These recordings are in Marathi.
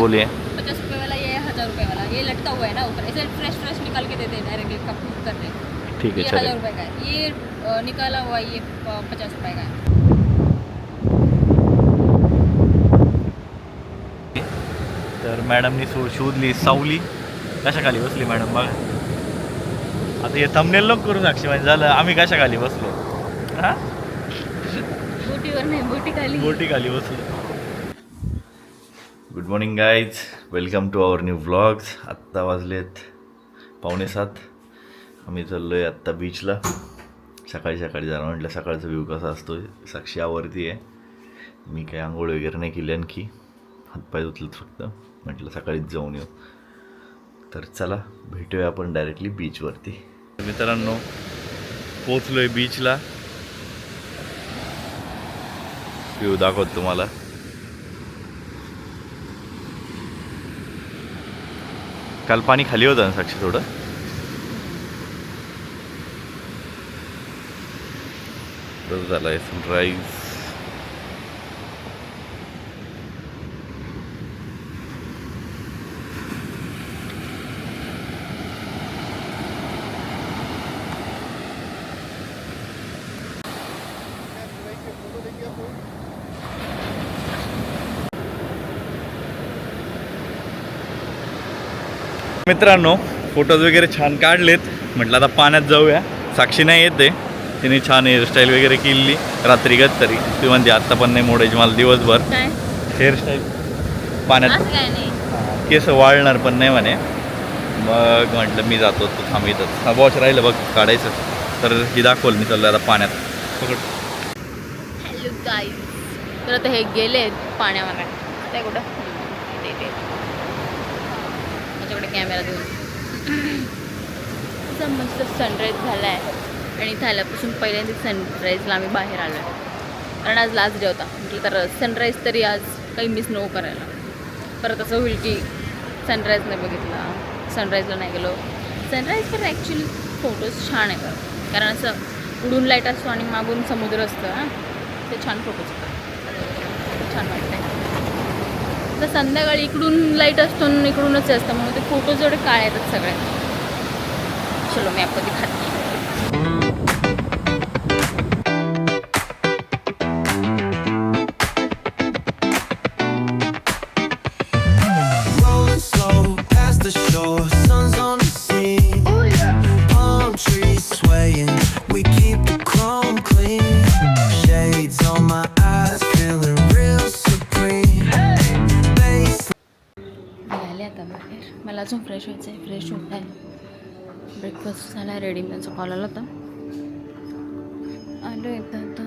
बोलिए। 50 रुपये वाला, ये 1000 रुपये वाला, ये लटका हुआ है ना ऊपर, ऐसे फ्रेश फ्रेश निकाल के देते हैं डायरेक्टली कप करते हैं। ठीक है ये चले। 1000 रुपये का है, ये निकाला हुआ ये 50 रुपये का है। तर मॅडमनी शोधली सावली, कशाखाली बसली मॅडम बघा। आता हे थंबनेल नको करू साक्षी, म्हणजे झालं आम्ही कशाखाली बसलो। हां बोटीवर नाही, बोटी खाली बसलो। Good morning guys, welcome to our new vlogs. आत्ता वाजलेत 6:45। आम्ही चाललो आहे आत्ता बीचला। सकाळी जाणं म्हटलं सकाळचा व्ह्यू कसा असतो। साक्षी आवरती आहे, मी काही आंघोळ वगैरे नाही केली, आणखी हातपाय धुतलेत फक्त, म्हटलं सकाळीच जाऊन येऊ। तर चला भेटूया आपण डायरेक्टली बीचवरती। मित्रांनो पोचलो आहे बीचला, व्ह्यू दाखवतो तुम्हाला। काल पाणी खाली होतं ना साक्षी थोडं। बस झालं आहे सनराईज। मित्रांनो फोटोज वगैरे छान काढलेत, म्हटलं आता पाण्यात जाऊया। साक्षी नाही येते, तिने छान हेअरस्टाईल वगैरे केली रात्रीगत, तरी ती म्हणते आत्ता पण नाही मोडायची मला दिवसभर हेअरस्टाईल पाण्यात, केस वाळणार पण नाही म्हणे। मग म्हटलं मी जातो, तू थांब इथंच। हा वॉच राहिलं बघ काढायचं, तर ही दाखवलं मी चाललं आता पाण्यात पकड। हॅलो गाईज, तर आता हे गेले पाण्यामध्ये, ते कुठं माझ्याकडे कॅमेरा देऊन। असा मस्त सनराईज झाला आहे, आणि इथं आल्यापासून पहिल्यांदा सनराईजला आम्ही बाहेर आलो आहे, कारण आज लास्ट डे होता। म्हटलं तर सनराईज तरी आज काही मिस नको करायला। परत असं होईल की सनराईज नाही बघितला, सनराईजला नाही गेलो। सनराईजवर ॲक्च्युली फोटोज छान येतात, कारण असं उडून लाईट असतो आणि मागून समुद्र असतं हां, ते छान फोटोज येतात, छान वाटतं। तर संध्याकाळी इकडून लाईट असतो आणि इकडूनच असतं, म्हणून ते फोटोज एवढे काळे येतात सगळे। चलो मी आपको दिखाती हूँ। मला अजून फ्रेश व्हायचं आहे, फ्रेश होत आहे। ब्रेकफास्ट झाला आहे रेडी, त्यांचा कॉल आला होता, आलो येतं आता।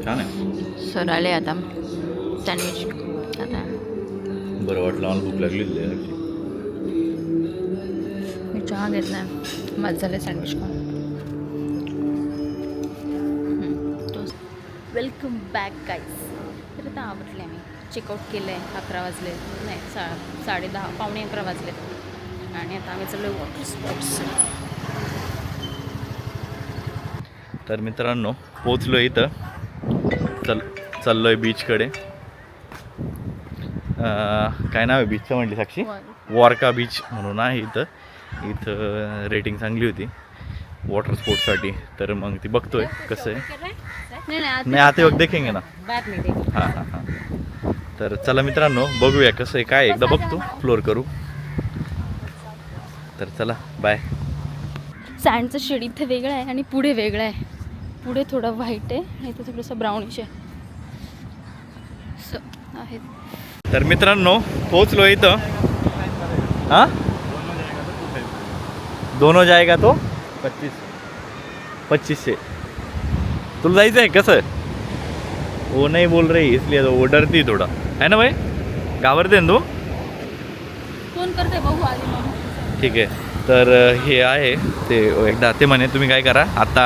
छान आहे सर आले आता, सँडविच आता बरं वाटलं, मला भूक लागलेली आहे। मी चहा घेतला, माझं झालं सँडविच खाऊन। Welcome back guys. तर आता आवडले, आम्ही चेकआउट केलं आहे, 11 वाजले, नाही 10:30 पावणे 11 वाजले, आणि आता आम्ही चाललो वॉटर स्पोर्ट्स। तर मित्रांनो पोचलो इथं, चाललो आहे बीचकडे। काय नाव आहे बीचचं म्हटली साक्षी? वॉरका बीच म्हणून आहे इथं रेटिंग चांगली होती वॉटर स्पोर्ट्ससाठी, तर मग ती बघतोय कसं आहे। नाही आते वक्त देखेंगे ना। हां हां हां, तर चला मित्रांनो बघूया कसं आहे काय, एकदा बघतो फ्लोर करू। तर चला बाय। सँडचं शेड इथे वेगळं आहे आणि पुढे वेगळं आहे, पुढे थोडं व्हाईट आहे आणि इथं थोडंसं ब्राउनिश आहे असं आहे। तर मित्रांनो पोचलो इथं। हां दोनों जाएगा तो 25 से। तुला जायचं आहे कसं? वो नहीं बोल रही इसलिए तो वो डरती थोड़ा, है ना भाई? घाबरते ना तू? फोन करते बघू आधी मग। ठीक आहे, तर हे आहे ते एकदा ते म्हणे तुम्ही काय करा, आता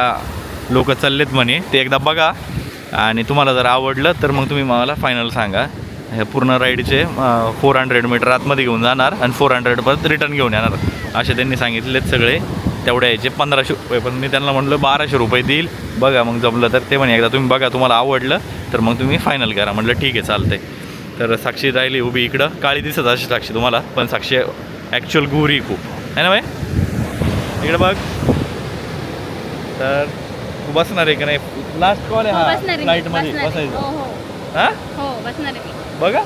लोक चाललेत म्हणे, ते एकदा बघा आणि तुम्हाला जर आवडलं तर मग तुम्ही मला फायनल सांगा, हे पूर्ण राईडचे 400 मीटर आतमध्ये घेऊन जाणार आणि 400 परत रिटर्न घेऊन येणार असे त्यांनी सांगितलेत सगळे. तेवढे यायचे 1500 रुपये, पण मी त्यांना म्हटलं 1200 रुपये देईल, बघा मग जमलं तर. ते म्हणे एकदा तुम्ही बघा, तुम्हाला आवडलं तर मग तुम्ही फायनल करा. म्हटलं ठीक आहे चालतंय. तर साक्षी राहिली उभी इकडं, काळी दिसत अशी साक्षी तुम्हाला, पण साक्षी ॲक्च्युअल गोरी खूप आहे ना बाई. इकडं बघ. तर तू बसणार आहे का नाही? लास्ट कॉल आहे हा फ्लाईटमध्ये बसायचं. हां हो बसणार आहे मी. बघा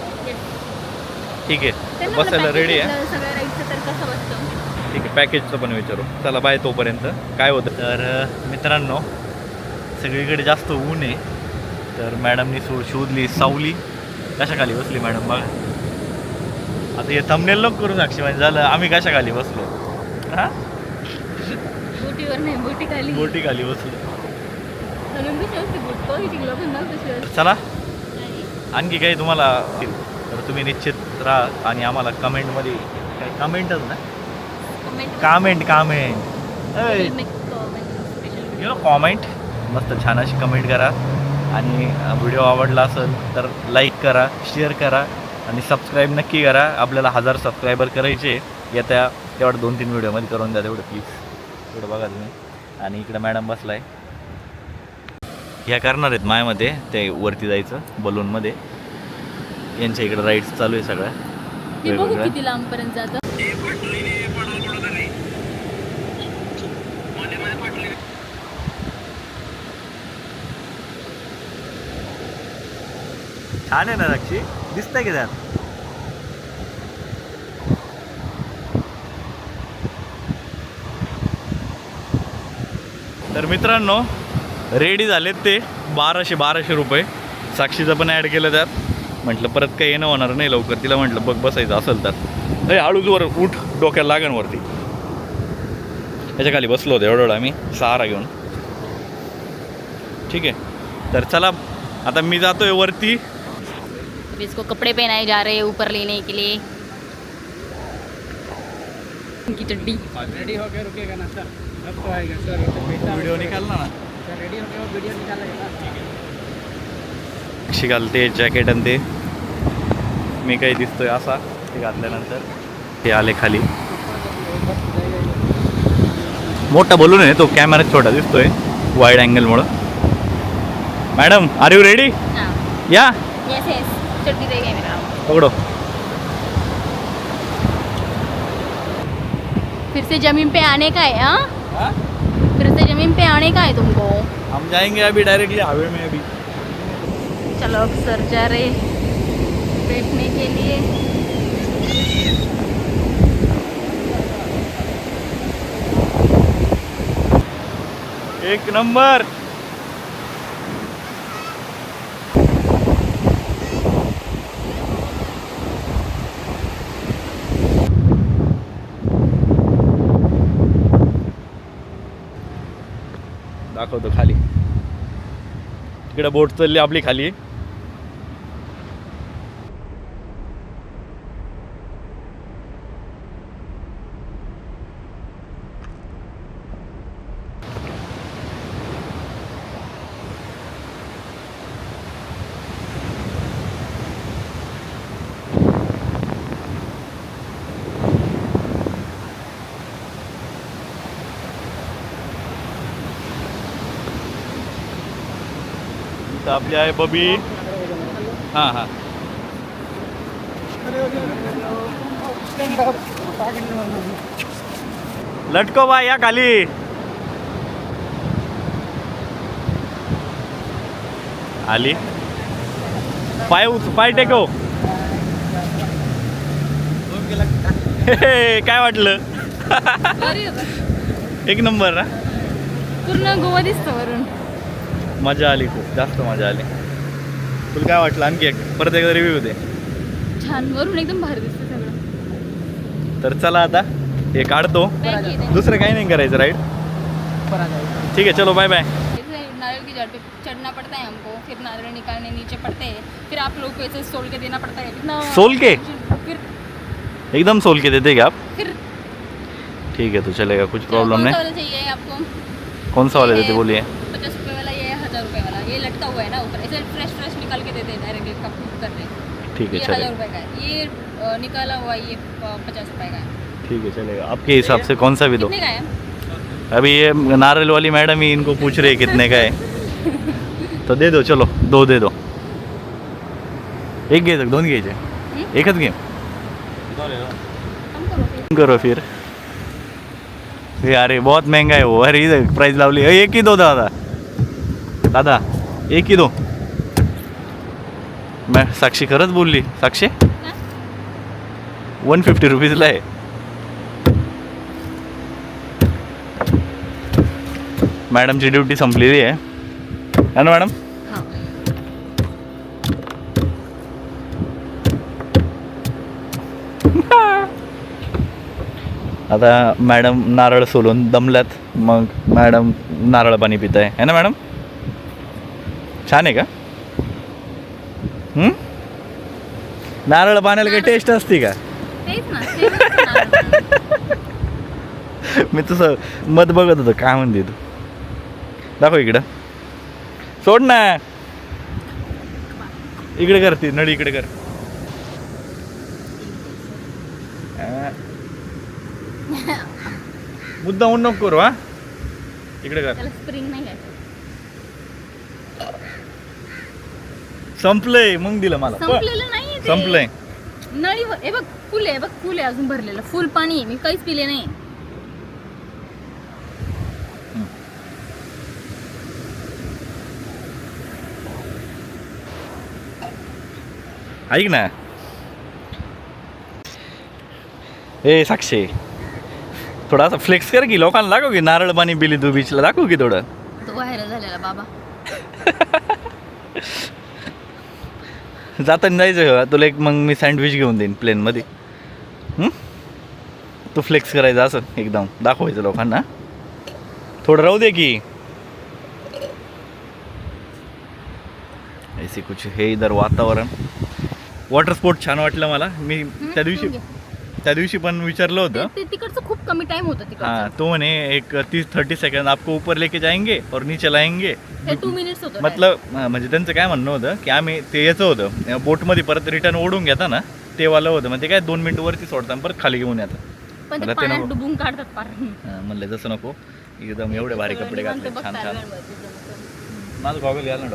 ठीक आहे, बसायला रेडी आहे. सगळ्या राईडचं तर कसं बसतो? ठीक आहे, पॅकेजचं पण विचारू. चला बाय तोपर्यंत. काय होतं तर मित्रांनो, सगळीकडे जास्त ऊन आहे. तर मॅडमनी शोधली सावली. कशाखाली बसली मॅडम बघा. आता हे थंबनेल नको करू साक्षी, म्हणजे झालं आम्ही कशाखाली बसलो. हां बोटीवर नाही, बोटी खाली. बोटी खाली बसलो. चला चला आणखी काही तुम्हाला तर तुम्ही निश्चित राहा आणि आम्हाला कमेंटमध्ये काही कमेंटच ना कमेंट यू नो कॉमेंट मस्त छान अशी कमेंट करा. आणि व्हिडिओ आवडला असेल तर लाईक करा, शेअर करा आणि सबस्क्राईब नक्की करा. आपल्याला 1000 सबस्क्रायबर करायचे येत्या, तेवढं 2-3 व्हिडिओमध्ये करून द्या तेवढं प्लीज. तेवढं बघा तुम्ही. आणि इकडं मॅडम बसलाय, ह्या करणार आहेत मायामध्ये ते वरती जायचं बलूनमध्ये. यांच्या इकडं राईड्स चालू आहे सगळ्या वेगवेगळ्या. किती लांबपर्यंत जातं. छान आहे ना साक्षी, दिसतंय की त्यात. तर मित्रांनो रेडी झालेत ते 1200 रुपये. साक्षीचं पण ॲड केलं त्यात. म्हटलं परत काही येणं होणार नाही लवकर, तिला म्हटलं बघ बसायचं असेल तर हळूच वर उठ, डोक्याला लागण वरती. याच्या खाली बसलो होतो एवढं आम्ही सहारा घेऊन. ठीक आहे, तर चला आता मी जातोय वरती. इसको कपड़े पहनाए जा रहे हैं ऊपर लेने के लिए. उनकी चड्डी रेडी होके रुकेगा ना सर, अब तो आएगा सर. व्हिडिओ निकालना ना. रेडी होके वो वीडियो निकालेगा ना. अशी घालते जॅकेट आणि ते. मी काही दिसतोय असा ते घातल्यानंतर. ते आले खाली. मोठा बोलून आहे तो, कॅमेरा छोटा दिसतोय वाईड अँगलमुळं. Madam are you ready? या यस यस. चड्डी देगा मेरा. पकड़ो. फिर से जमीन पे आने का है. हाँ फिर से जमीन पे आने का है तुमको. हम जाएंगे अभी डायरेक्टली हाईवे में. अभी चलो अब सर जा रहे बैठने के लिए. एक नंबर. दाखवतो खाली. तिकडे बोट चालली आपली खाली. आपली आहे बबी. हां हां लटको बा या खाली. आली. पाय टेको. काय वाटलं? एक नंबर ना. पूर्ण गोवा दिसतं वरून. मजा आली, खूप जास्त मजा आली. तुला काय वाटलं? आणखी एक परत एकदा रिव्ह्यू दे. छान, वरून एकदम भारी दिसतं सगळं. तर चला आता हे काढतो. दुसरं काही नाही करायचं राईट. ठीक है चलो बाय बाय. नारियल की जड़ पे चढ़ना पड़ता है हमको, फिर नारियल निकालने नीचे पड़ते हैं, फिर आप लोग को ऐसे सोल के देना पड़ता है. इतना सोल के? फिर एकदम सोल के देते क्या आप? फिर ठीक है तो चलेगा, कुछ प्रॉब्लम कौन सा नहीं. वाला चाहिए आपको? कौन सा वाले देते बोलिए. 50 रुपये वाला, ये 1000 रुपये वाला. ये लटका हुआ है ना ऊपर, ऐसे फ्रेश निकाल के देते हैं डायरेक्टली कप करते. ठीक है ये 1000 चलेगा, रुपये का है, ये निकाला हुआ ये 50 रुपये का है। ठीक है चलेगा, आपके हिसाब से कौन सा भी दो। कितने का है? अभी ये नारियल वाली मैडम ही इनको पूछ रहे कितने का है, तो दे दो, चलो 2 दे दो। एक घे, 2 घ्यायचे, एकच घे, कम करो फिर। करो फिर। अरे बहुत महंगा है वो, अरे इधर प्राइस लावली, एक ही दो दादा, दादा एक ही दो। मैं साक्षी खरंच बोलली, साक्षी 150 रुपीजला आहे। मॅडमची ड्युटी संपलेली आहे है ना मॅडम? हाँ आता मॅडम नारळ सोलून दमल्यात, मग मॅडम नारळ पाणी पित आहे ना मॅडम? छान आहे का? नारळ पाण्याला काही टेस्ट असते का? तेच ना, तेच ना. मी तसं मत बघत होतो, काय म्हणते तू? दाखव इकडं, सोड ना, इकडे कर, ती नळी इकडे कर. मुद्दा होऊन नको करू, हा इकडे कर. त्याला स्प्रिंग नाही आहे. संपलंय, मग दिलं मला. संपलेलं नाहीये ते. संपलंय. नळीवर हे बघ, फुल आहे बघ, फुल आहे अजून भरलेलं, फुल पाणी आहे, मी काहीच पिले नाही. ऐक ना, ए साक्षी, थोडा असं फ्लेक्स कर की, लोकांना दाखव की नारळ पाणी पिली तू बीचला, दाखव की थोडं. तो व्हायरल झालेला बाबा. जाताना जायचं का तुला? एक मग मी सँडविच घेऊन देईन प्लेनमध्ये. तू फ्लेक्स करायचं असं एकदम दाखवायचं लोकांना, थोडं राहू दे की. ऐसे कुछ हे इधर वातावरण. वॉटर स्पोर्ट छान वाटलं मला. मी त्या दिवशी पण विचारलं होतं. ते तिकडचं खूप कमी टाइम होतं हाँ, तिकडचं. तो म्हणे एक 30-30 सेकंड आपको ऊपर लेके जाएंगे और नीचे लाएंगे. हे 2 मिनिट्स होतं. मतलब म्हणजे त्यांचं काय म्हणणं होतं की आम्ही ते याचं होतं बोटमध्ये परत रिटर्न ओढून घेता ना, ते वालं होतं. म्हणजे काय 2 मिनिटं वरती सोडता परत खाली घेऊन येतं. पण मला ते ते पाण्यात नको. डुबून काढतात पार. म्हणलं तसं नको, एकदम एवढे भारी कपडे घातले छान छान. माझं गॉगल घ्याल ना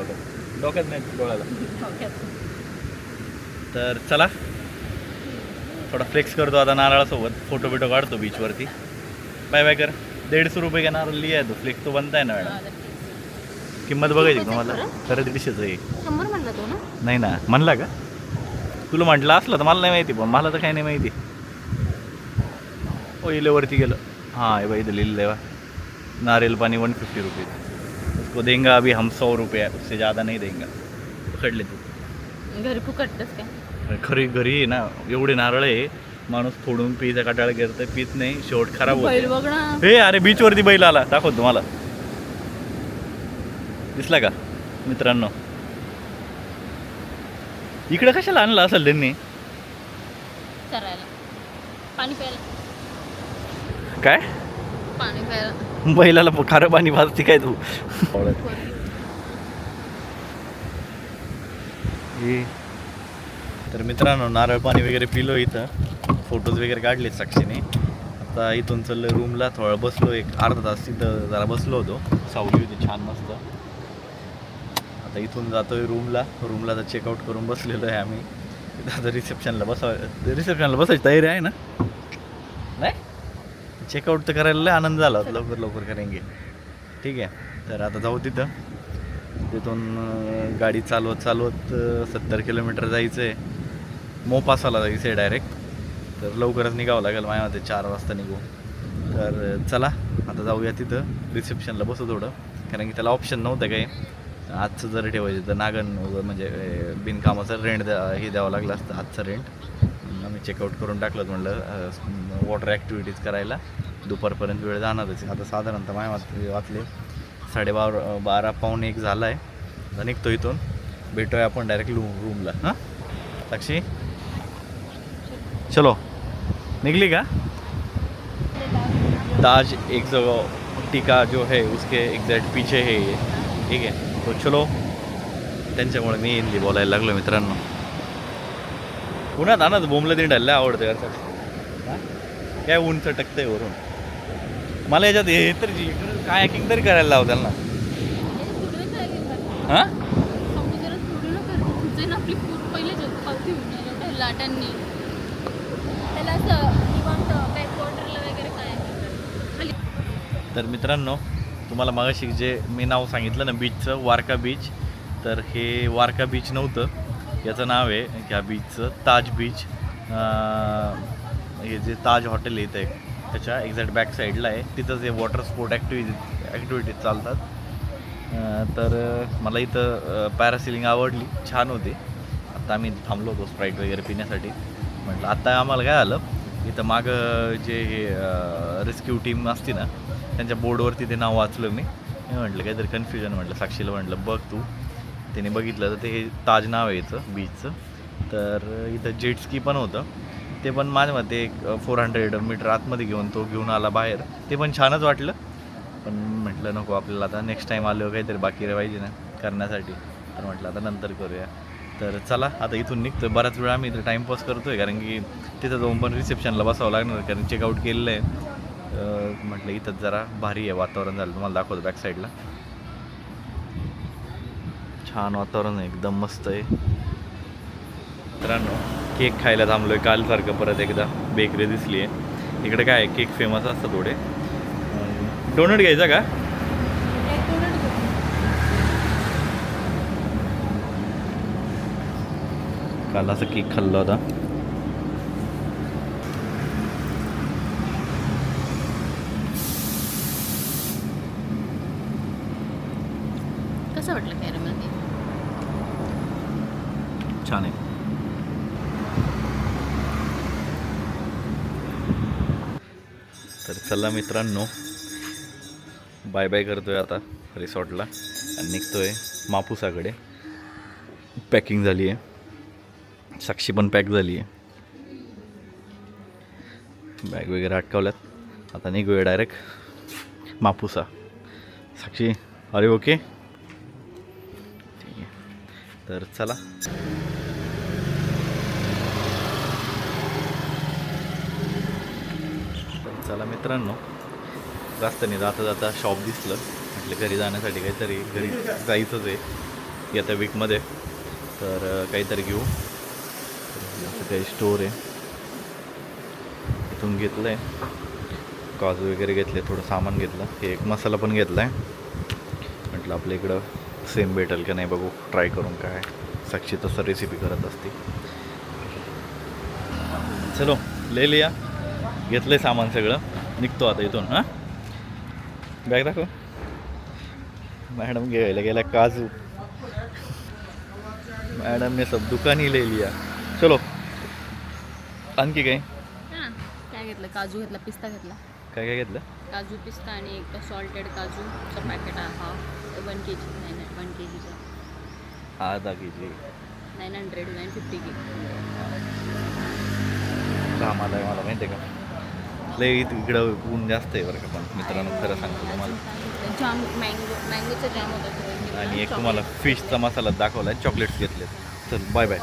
डोक्यात नाही डोळ्याला. तर चला, थोडा फ्लेक्स करतो आता नारळासोबत, फोटो बिटो काढतो बीचवरती. बाय बाय कर. 150 रुपये का नारळ लिहा तो फ्लेक्स तो बनताय ना मॅडम. किंमत बघायची का तुम्हाला? खरं 150 आहे. 100 म्हणला तो ना? नाही ना, म्हणला का? तुला म्हटलं असलं तर मला नाही माहिती, पण मला तर काही नाही माहिती. ओ इलेवरती गेलं. हाँ ये भाई दलील देवा, नारियल पानी 150 रुपीज़, उसको देंगे अभी हम 100 रुपये, उससे ज़्यादा नहीं देंगे. पकड़ ले तू. घरी फुकटतच काय? खरी घरी आहे ना, एवढे नारळ आहे, माणूस फोडून पियचा कटाळा करतोय, पित नाही, शेवट खराब बैल होतो. बघ ना. हे अरे बीचवरती बैल आला, दाखवतो तुम्हाला. दिसला का मित्रांनो? इकडे कशाला आणला असेल त्यांनी? चरायला, पाणी प्यायला. काय पाणी प्यायला. बैलाला खारं पाणी भाजती काय तू? तर मित्रांनो, नारळ पाणी वगैरे पिलो, इथं फोटोज वगैरे काढले साक्षीने. आता इथून चाललो रूमला, थोडं बसलो, एक अर्धा तास तिथं जरा बसलो होतो, सावली होती छान मस्त. आता इथून जातोय रूमला तर चेकआउट करून बसलेलो आहे आम्ही. आता रिसेप्शनला बसायची तयारी आहे ना? नाही, चेकआउट तर करायला लय आनंद झाला होता, लवकर करेंगे. ठीक आहे, तर आता जाऊ तिथं. तिथून गाडी चालवत 70 किलोमीटर जायचं आहे. मोपासाला जायचं आहे डायरेक्ट. तर लवकरच निघावं लागेल, माझ्यामध्ये 4 वाजता निघू. तर चला आता जाऊया तिथं, रिसेप्शनला बसू थोडं, कारण की त्याला ऑप्शन नव्हतं काही. आजचं जर ठेवायचं तर नागन म्हणजे बिनकामाचं रेंट द्यावं लागलं असतं, आजचं रेंट. आम्ही चेकआउट करून टाकलं, म्हटलं वॉटर ॲक्टिव्हिटीज करायला दुपारपर्यंत वेळ जाणारच. आता साधारणतः माझ्या वाचले 12:30 पाऊण 1 झाला आहे. आता निघतो इथून, भेटूया आपण डायरेक्ट रूमला. हां साक्षी, चलो निकली का? ताज टिका जो है उसके एग्जैक्ट पीछे है ये. ठीक आहे, तो चलो. त्यांच्यामुळे मी हिंदी बोलायला लागलो मित्रांनो. उन्हात आणत बोंबलं दिंडायला आवडतं यार हा? काय ऊन चटकतंय वरून. मला याच्यात हे तरी काय ॲक्टिंग तरी करायला लाव त्यांना. हां आपली पूर पहिले पावती होऊन लाटांनी त्याला असं निवांत बॅकवॉटरला वगैरे काय खाली. तर मित्रांनो तुम्हाला मगाशी जे मी नाव सांगितलं ना बीचचं, वारका बीच, तर हे वारका बीच नव्हतं, याचं नाव आहे ह्या बीचचं ताज बीच. हे जे ताज हॉटेल येतं आहे त्याच्या एक्झॅक्ट बॅक साईडला आहे, तिथंच हे वॉटर स्पोर्ट ॲक्टिव्हिटीज चालतात. तर मला इथं पॅरासिलिंग आवडली, छान होती. आत्ता आम्ही थांबलो होतो स्प्राईट वगैरे पिण्यासाठी. म्हटलं आत्ता आम्हाला काय आलं, इथं मागं जे हे रेस्क्यू टीम असते ना त्यांच्या बोर्डवरती ते नाव वाचलं मी म्हटलं काहीतरी कन्फ्युजन. म्हटलं साक्षीला म्हटलं बघ तू, त्याने बघितलं तर ते हे ताज नाव आहे याचं बीचचं. तर इथं जेटस्की पण होतं, ते पण माझ्या मते एक 400 मीटर आतमध्ये घेऊन आला बाहेर, ते पण छानच वाटलं. पण म्हटलं नको आपल्याला, आता नेक्स्ट टाईम आलो काहीतरी बाकी पाहिजे ना करण्यासाठी, तर म्हटलं आता नंतर करूया. तर चला आता इथून निघतो. बराच वेळ आम्ही इथं टाईमपास करतो आहे, कारण की तिथं जाऊन पण रिसेप्शनला बसावं लागणार, कारण चेकआउट केलेलं आहे. म्हटलं इथंच जरा भारी आहे वातावरण झालं, तुम्हाला दाखवतो बॅक साईडला. छान वातावरण आहे, एकदम मस्त आहे. मित्रांनो केक खायला थांबलो आहे कालसारखं, परत एकदा बेकरी दिसली आहे इकडे. काय केक फेमस असतात थोडे. डोनट घ्यायचा का? काल असं केक खाल्ला होता. कसं वाटलं कॅरमेल केक? छान आहे. तर चला मित्रांनो बाय बाय करतोय आता रिसॉर्टला आणि निघतोय मापुसाकडे. पॅकिंग झाली आहे, साक्षी पण पॅक झाली आहे, बॅग वगैरे अटकावल्यात. आता निघूया डायरेक्ट मापुसा. साक्षी अरे ओके ठीक आहे. तर चला चला मित्रांनो, रस्त्याने जाता जाता शॉप दिसलं, म्हटलं घरी जाण्यासाठी काहीतरी घरी जायचंच आहे येत्या वीकमध्ये, तर काहीतरी घेऊ. असं काही स्टोर आहे, इथून घेतलं आहे काजू वगैरे घेतले, थोडं सामान घेतलं, हे एक मसाला पण घेतला आहे. म्हटलं आपल्या इकडं सेम भेटेल का नाही बघू, ट्राय करून. काय साक्षी तसं रेसिपी करत असते. चलो ले लिया, घेतलं आहे सामान सगळं, निघतो आता इथून. हां बॅग दाखव. मॅडम घ्यायला गेला काजू, मॅडम ने सब दुकान ही ले लिया. चलो आणखी काय काय घेतलं? काजू घेतला, पिस्ता घेतला. काय काय घेतलं? काजू पिस्ता आणि एक सॉल्टेड काजूचं पॅकेट हा 1 kg. नाही 1 kgचं आधा KG 950 kg. कामाला आहे मला माहिती आहे का, लय इकडं ऊन जास्त आहे बरं का. पण मित्रांनो खरं सांगतो तुम्हाला, जाम मँगोचा जाम होता. आणि एक तुम्हाला फिशचा मसाला दाखवला आहे, चॉकलेट्स घेतले. चल बाय बाय.